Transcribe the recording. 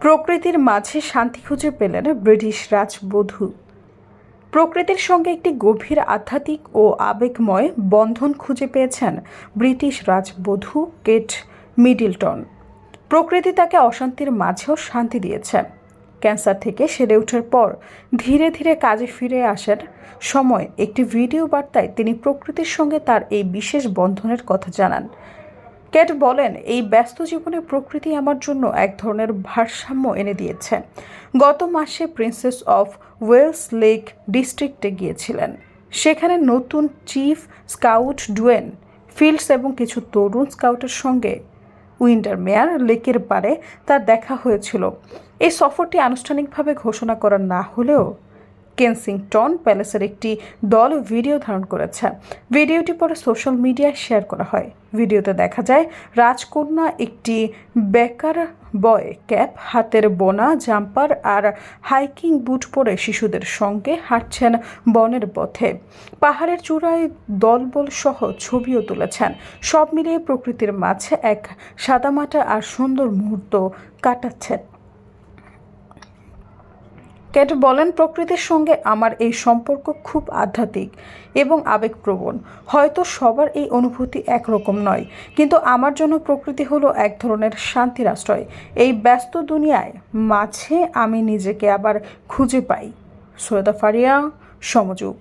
প্রকৃতির মাঝে শান্তি খুঁজে পেলেন ব্রিটিশ রাজবধূ। প্রকৃতির সঙ্গে একটি গভীর আধ্যাত্মিক ও আবেগময় বন্ধন খুঁজে পেয়েছেন ব্রিটিশ রাজবধূ কেট মিডলটন। প্রকৃতি তাকে অশান্তির মাঝেও শান্তি দিয়েছে। ক্যান্সার থেকে সেরে ওঠার পর ধীরে ধীরে কাজে ফিরে আসার সময় একটি ভিডিও বার্তায় তিনি প্রকৃতির সঙ্গে তার এই বিশেষ বন্ধনের কথা জানান। কেট বলেন, এই ব্যস্ত জীবনে প্রকৃতি আমার জন্য এক ধরনের ভারসাম্য এনে দিয়েছে। গত মাসে প্রিন্সেস অফ ওয়েলস লেক ডিস্ট্রিক্টে গিয়েছিলেন। সেখানে নতুন চিফ স্কাউট ডুয়েন ফিল্ডস এবং কিছু তরুণ স্কাউটের সঙ্গে উইন্ডারমেয়ার লেকের পাড়ে তার দেখা হয়েছিল। এই সফরটি আনুষ্ঠানিকভাবে ঘোষণা করা না হলেও কেনসিংটন প্যালেসের একটি দল ভিডিও ধারণ করেছে। ভিডিওটি পরে সোশ্যাল মিডিয়ায় শেয়ার করা হয়। ভিডিওতে দেখা যায় রাজকন্যা একটি বেকার বয় ক্যাপ, হাতের বোনা জাম্পার আর হাইকিং বুট পরে শিশুদের সঙ্গে হাঁটছেন বনের পথে। পাহাড়ের চূড়ায় দলবল সহ ছবিও তুলেছেন। সব মিলিয়ে প্রকৃতির মাঝে এক সাদামাটা আর সুন্দর মুহূর্ত কাটাচ্ছেন। কেট বলেন, প্রকৃতির সঙ্গে আমার এই সম্পর্ক খুব আধ্যাত্মিক এবং আবেগপ্রবণ। হয়তো সবার এই অনুভূতি একরকম নয়, কিন্তু আমার জন্য প্রকৃতি হলো এক ধরনের শান্তির আশ্রয়। এই ব্যস্ত দুনিয়ায় মাঝে আমি নিজেকে আবার খুঁজে পাই। সৈয়দা ফারিয়া, সমযোগ।